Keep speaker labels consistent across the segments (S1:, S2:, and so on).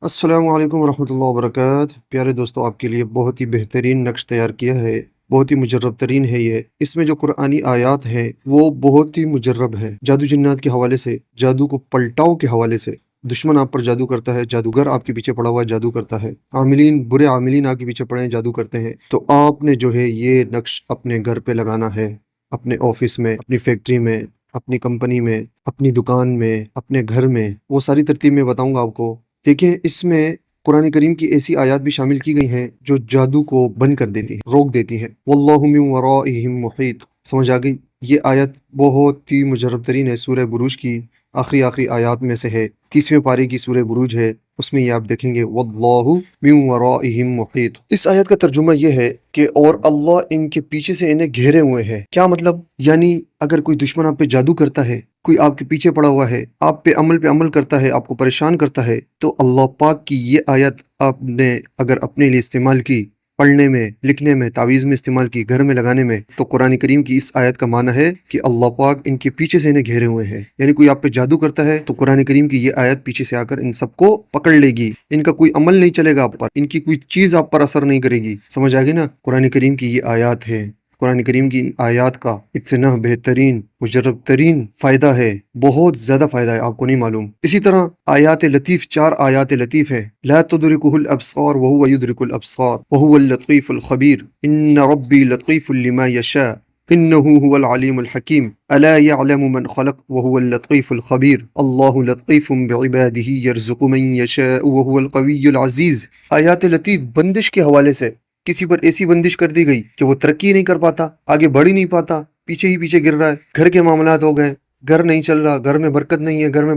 S1: السلام علیکم ورحمۃ اللہ وبرکاتہ۔ پیارے دوستو، آپ کے لیے بہت ہی بہترین نقش تیار کیا ہے، بہت ہی مجرب ترین ہے یہ۔ اس میں جو قرآنی آیات ہیں وہ بہت ہی مجرب ہے، جادو جنات کے حوالے سے، جادو کو پلٹاؤ کے حوالے سے۔ دشمن آپ پر جادو کرتا ہے، جادوگر آپ کے پیچھے پڑا ہوا جادو کرتا ہے، عاملین، برے عاملین آپ کے پیچھے پڑے ہیں، جادو کرتے ہیں، تو آپ نے جو ہے یہ نقش اپنے گھر پہ لگانا ہے، اپنے آفس میں، اپنی فیکٹری میں، اپنی کمپنی میں، اپنی دکان میں، اپنے گھر میں۔ وہ ساری ترتیب میں بتاؤں گا آپ کو۔ دیکھیں، اس میں قرآن کریم کی ایسی آیات بھی شامل کی گئی ہیں جو جادو کو بند کر دیتی ہیں، روک دیتی ہیں۔ واللہ من ورائہم محیط، سمجھ آ گئی؟ یہ آیت بہت ہی مجرب ترین ہے، سورہ بروج کی آخری آیات میں سے ہے، 30ویں پارے کی سورہ بروج ہے، اس میں یہ آپ دیکھیں گے واللہ من ورائہم محیط۔ اس آیت کا ترجمہ یہ ہے کہ اور اللہ ان کے پیچھے سے انہیں گھیرے ہوئے ہے۔ کیا مطلب؟ یعنی اگر کوئی دشمن آپ پہ جادو کرتا ہے، کوئی آپ کے پیچھے پڑا ہوا ہے، آپ پہ عمل کرتا ہے، آپ کو پریشان کرتا ہے، تو اللہ پاک کی یہ آیت آپ نے اگر اپنے لیے استعمال کی، پڑھنے میں، لکھنے میں، تعویذ میں استعمال کی، گھر میں لگانے میں، تو قرآن کریم کی اس آیت کا معنی ہے کہ اللہ پاک ان کے پیچھے سے انہیں گھیرے ہوئے ہیں۔ یعنی کوئی آپ پہ جادو کرتا ہے تو قرآن کریم کی یہ آیت پیچھے سے آ کر ان سب کو پکڑ لے گی، ان کا کوئی عمل نہیں چلے گا آپ پر، ان کی کوئی چیز آپ پر اثر نہیں کرے گی۔ سمجھ آ گئی نا؟ قرآن کریم کی یہ آیات ہے۔ قرآن کریم کی ان آیات کا اتنا بہترین مجرب ترین فائدہ ہے، بہت زیادہ فائدہ ہے، آپ کو نہیں معلوم۔ اسی طرح آیات لطیف، 4 آیات لطیف ہے۔ لا تدرکہ الابصار وہو یدرک الابصار وہو اللطیف الخبیر ان ربی لطیف لما یشاء انہ هو العلیم الحکیم الا یعلم من خلق وہو اللطیف الخبیر اللہ لطیف بعبادہ یرزق من یشاء وہو القوی العزیز۔ آیات لطیف بندش کے حوالے سے کسی پر ایسی بندش کر دی گئی کہ وہ ترقی نہیں کر پاتا، آگے بڑھ ہی نہیں پاتا، پیچھے ہی پیچھے گر رہا ہے، گھر کے معاملات ہو گئے، گھر نہیں چل رہا، گھر میں برکت نہیں ہے، گھر میں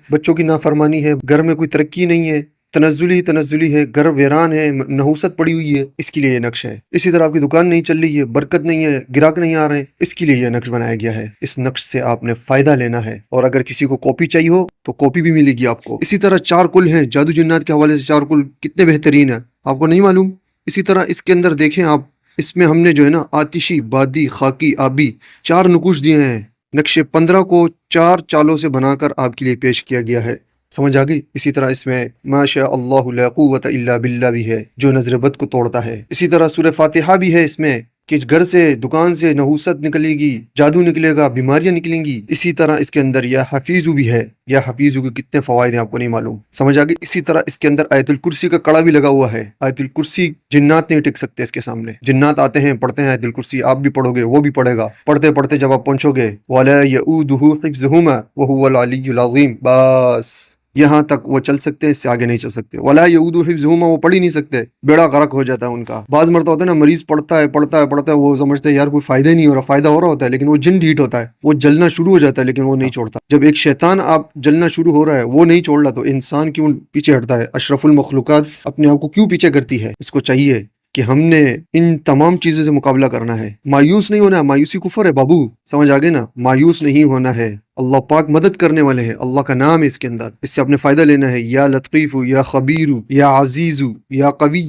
S1: بچوں کی نافرمانی ہے، گھر میں کوئی ترقی نہیں ہے، تنزلی ہے، گھر ویران ہے، نحوست پڑی ہوئی ہے، اس کے لیے یہ نقش ہے۔ اسی طرح آپ کی دکان نہیں چل رہی ہے، برکت نہیں ہے، گراہک نہیں آ رہے ہیں، اس کے لیے یہ نقش بنایا گیا ہے۔ اس نقش سے آپ نے فائدہ لینا ہے، اور اگر کسی کو کاپی چاہیے ہو تو کاپی بھی ملے گی آپ کو۔ اسی طرح 4 کل ہیں جادو جنات کے حوالے سے، 4 کل کتنے بہترین ہیں، آپ کو نہیں معلوم؟ اسی طرح اس کے اندر دیکھیں آپ، اس میں ہم نے جو ہے نا آتشی، بادی، خاکی، آبی 4 نقوش دیے ہیں۔ نقش 15 کو 4 چالوں سے بنا کر آپ کے لیے پیش کیا گیا ہے۔ سمجھ آ گئی؟ اسی طرح اس میں ما شاء اللہ لا قوت الا باللہ بھی ہے، جو نظر بد کو توڑتا ہے۔ اسی طرح سورہ فاتحہ بھی ہے اس میں، کہ گھر سے، دکان سے نحوست نکلے گی، جادو نکلے گا، بیماریاں نکلیں گی۔ اسی طرح اس کے اندر یا حفیظو بھی ہے، یا حفیظو کے کتنے فوائد ہیں آپ کو نہیں معلوم۔ سمجھ آ گئی؟ اسی طرح اس کے اندر آیت الکرسی کا کڑا بھی لگا ہوا ہے۔ آیت الکرسی جنات نہیں ٹک سکتے اس کے سامنے۔ جنات آتے ہیں، پڑھتے ہیں آیت الکرسی، آپ بھی پڑھو گے، وہ بھی پڑھے گا، پڑھتے پڑھتے جب آپ پہنچو گے وَلَا يَؤُودُهُ حِفْظُهُمَا وَهُوَ الْعَلِيُّ الْعَظِيمُ، بس یہاں تک وہ چل سکتے ہیں، اس سے آگے نہیں چل سکتے۔ وَلَا يَؤُودُهُ حِفْظُهُمَا، وہ پڑھ ہی نہیں سکتے، بیڑا غرق ہو جاتا ہے ان کا۔ بعض مرتبہ ہوتا ہے نا، مریض پڑھتا ہے، وہ سمجھتے ہیں یار کوئی فائدہ ہی نہیں ہو رہا، فائدہ ہو رہا ہوتا ہے، لیکن وہ جن ڈھیٹ ہوتا ہے، وہ جلنا شروع ہو جاتا ہے، لیکن وہ نہیں چھوڑتا۔ جب ایک شیطان آپ جلنا شروع ہو رہا ہے، وہ نہیں چھوڑ رہا، تو انسان کیوں پیچھے ہٹتا ہے؟ اشرف المخلوقات اپنے آپ کو کیوں پیچھے کرتی ہے؟ اس کو چاہیے کہ ہم نے ان تمام چیزوں سے مقابلہ کرنا ہے، مایوس نہیں ہونا ہے۔ مایوسی کفر ہے بابو، سمجھ آگے نا؟ مایوس نہیں ہونا ہے۔ اللہ پاک مدد کرنے والے ہیں، اللہ کا نام ہے اس کے اندر، اس سے اپنے فائدہ لینا ہے۔ یا لطیف، یا خبیر، یا عزیز، یا قوی،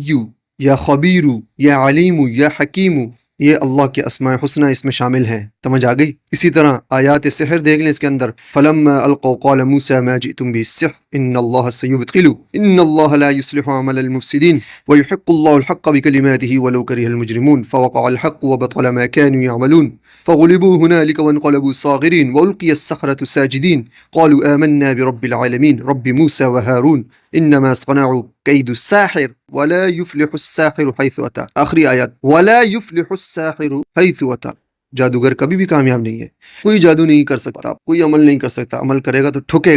S1: یا خبیر، یا علیم، یا حکیم، یہ اللہ کے اسماء حسنہ اس میں شامل ہیں۔ سمجھ آ گئی؟ اسی طرح آیات سحر دیکھ لیں اس کے اندر، فلما القوا قال موسى ما جئتم به السحر ان الله سيبطله ان الله لا يصلح عمل المفسدين ويحق الله الحق بكلماته ولو كره المجرمون فوقع الحق وبطل ما كانوا يعملون فغلبوا هنالك وانقلبوا صاغرين والقي السحرة ساجدين قالوا آمنا برب العالمين رب موسى وهارون انما صنعوا كيد الساحر ولا يفلح الساحر حيث اتى۔ آخری آیات، ولا يفلح الساحر حيث اتى، جادوگر کبھی بھی کامیاب نہیں ہے، کوئی جادو نہیں کر سکتا، کوئی عمل نہیں کر سکتا، عمل کرے گا تو ٹھکے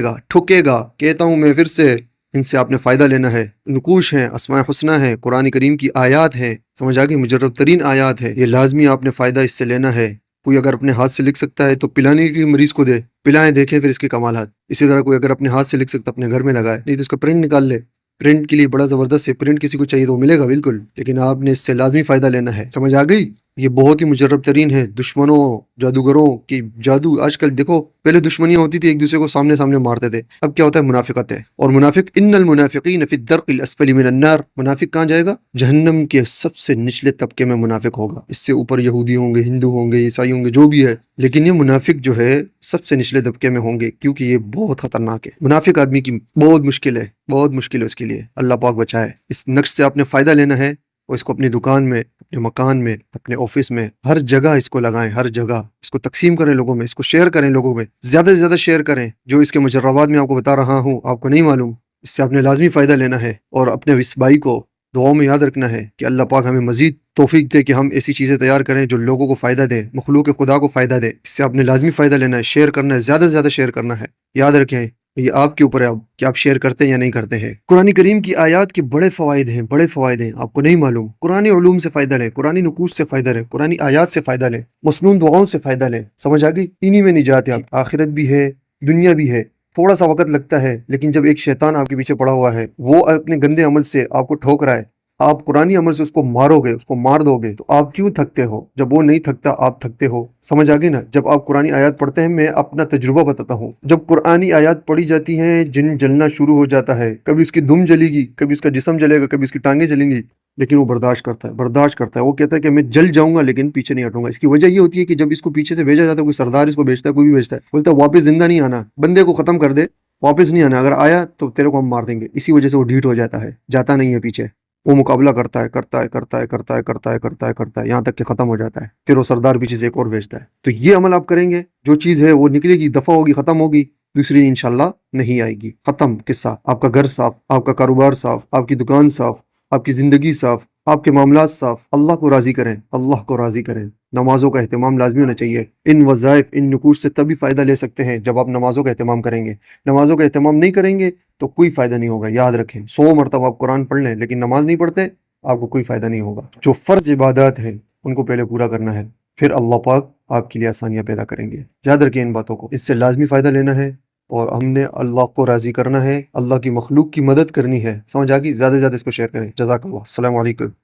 S1: گا۔ کہتا ہوں میں پھر سے، ان سے آپ نے فائدہ لینا ہے۔ نقوش ہیں، اسماء حسنہ ہیں، قرآن کریم کی آیات ہیں، سمجھ آگئی؟ مجرب ترین آیات ہے، یہ لازمی آپ نے فائدہ اس سے لینا ہے۔ کوئی اگر اپنے ہاتھ سے لکھ سکتا ہے تو پلانے کے مریض کو دے، پلائیں، دیکھیں پھر اس کے کمالات۔ اسی طرح کوئی اگر اپنے ہاتھ سے لکھ سکتا اپنے گھر میں لگائے، نہیں تو اس کا پرنٹ نکال لے، پرنٹ کے لیے بڑا زبردست ہے، پرنٹ کسی کو چاہیے تو ملے گا بالکل، لیکن آپ نے اس سے لازمی فائدہ لینا ہے۔ سمجھ آ گئی؟ یہ بہت ہی مجرب ترین ہے دشمنوں جادوگروں کی جادو. آج کل دیکھو، پہلے دشمنیاں ہوتی تھی، ایک دوسرے کو سامنے سامنے مارتے تھے. اب کیا ہوتا ہے؟ منافقت ہے. اور منافق ان المنافقین فی الدرق الاسفل من النار، منافق کہاں جائے گا؟ جہنم کے سب سے نچلے طبقے میں منافق ہوگا. اس سے اوپر یہودی ہوں گے، ہندو ہوں گے، عیسائی ہوں گے، جو بھی ہے، لیکن یہ منافق جو ہے سب سے نچلے طبقے میں ہوں گے، کیونکہ یہ بہت خطرناک ہے. منافق آدمی کی بہت مشکل ہے، بہت مشکل ہے اس کے لیے. اللہ پاک بچائے. اس نقش سے آپ نے فائدہ لینا ہے، اور اس کو اپنی دکان میں، اپنے مکان میں، اپنے آفس میں، ہر جگہ اس کو لگائیں. ہر جگہ اس کو تقسیم کریں لوگوں میں، اس کو شیئر کریں لوگوں میں، زیادہ سے زیادہ شیئر کریں. جو اس کے مجربات میں آپ کو بتا رہا ہوں، آپ کو نہیں معلوم، اس سے آپ نے لازمی فائدہ لینا ہے. اور اپنے اس بھائی کو دعاؤں میں یاد رکھنا ہے کہ اللہ پاک ہمیں مزید توفیق دے کہ ہم ایسی چیزیں تیار کریں جو لوگوں کو فائدہ دیں، مخلوق خدا کو فائدہ دے. اس سے آپ نے لازمی فائدہ لینا ہے، شیئر کرنا ہے، زیادہ سے زیادہ شیئر کرنا ہے. یاد رکھیں، یہ آپ کے اوپر ہے کہ آپ شیئر کرتے ہیں یا نہیں کرتے ہیں. قرآن کریم کی آیات کے بڑے فوائد ہیں، بڑے فوائد ہیں، آپ کو نہیں معلوم. قرآن علوم سے فائدہ لیں، قرآن نقوش سے فائدہ لیں، قرآن آیات سے فائدہ لیں، مسنون دعاؤں سے فائدہ لیں. سمجھ آ گئی؟ انہی میں نجات ہے. آخرت بھی ہے، دنیا بھی ہے. تھوڑا سا وقت لگتا ہے، لیکن جب ایک شیطان آپ کے پیچھے پڑا ہوا ہے، وہ اپنے گندے عمل سے آپ کو ٹھوک رہا ہے، آپ قرآنی عمل سے اس کو مارو گے، اس کو مار دو گے، تو آپ کیوں تھکتے ہو؟ جب وہ نہیں تھکتا آپ تھکتے ہو. سمجھ آ گئی نا؟ جب آپ قرآنی آیات پڑھتے ہیں، میں اپنا تجربہ بتاتا ہوں، جب قرآنی آیات پڑھی جاتی ہیں، جن جلنا شروع ہو جاتا ہے. کبھی اس کی دم جلے گی، کبھی اس کا جسم جلے گا، کبھی اس کی ٹانگیں جلیں گی، لیکن وہ برداشت کرتا ہے، برداشت کرتا ہے. وہ کہتا ہے کہ میں جل جاؤں گا لیکن پیچھے نہیں ہٹوں گا. اس کی وجہ یہ ہوتی ہے کہ جب اس کو پیچھے سے بھیجا جاتا ہے، کوئی سردار اس کو بھیجتا ہے، کوئی بھی بھیجتا ہے، بولتا ہے واپس زندہ نہیں آنا، بندے کو ختم کر دے، واپس نہیں آنا، اگر آیا تو تیرے کو ہم مار دیں گے. اسی وجہ سے وہ ڈھیٹ ہو جاتا ہے، جاتا نہیں ہے پیچھے. وہ مقابلہ کرتا ہے، کرتا ہے، کرتا ہے، کرتا ہے، کرتا ہے، کرتا ہے، کرتا ہے، یہاں تک کہ ختم ہو جاتا ہے. پھر وہ سردار پیچھے سے ایک اور بھیجتا ہے. تو یہ عمل آپ کریں گے، جو چیز ہے وہ نکلے گی، دفع ہوگی، ختم ہوگی، دوسری انشاءاللہ نہیں آئے گی. ختم قصہ. آپ کا گھر صاف، آپ کا کاروبار صاف، آپ کی دکان صاف، آپ کی زندگی صاف، آپ کے معاملات صاف. اللہ کو راضی کریں، اللہ کو راضی کریں. نمازوں کا اہتمام لازمی ہونا چاہیے. ان وظائف، ان نقوش سے تبھی فائدہ لے سکتے ہیں جب آپ نمازوں کا اہتمام کریں گے. نمازوں کا اہتمام نہیں کریں گے تو کوئی فائدہ نہیں ہوگا. یاد رکھیں، 100 مرتبہ آپ قرآن پڑھ لیں لیکن نماز نہیں پڑھتے، آپ کو کوئی فائدہ نہیں ہوگا. جو فرض عبادات ہیں ان کو پہلے پورا کرنا ہے، پھر اللہ پاک آپ کے لیے آسانیاں پیدا کریں گے. یاد رکھیں ان باتوں کو، اس سے لازمی فائدہ لینا ہے، اور ہم نے اللہ کو راضی کرنا ہے، اللہ کی مخلوق کی مدد کرنی ہے. سمجھ آ گئی؟ زیادہ سے زیادہ اس کو شیئر کریں. جزاک اللہ. السلام علیکم.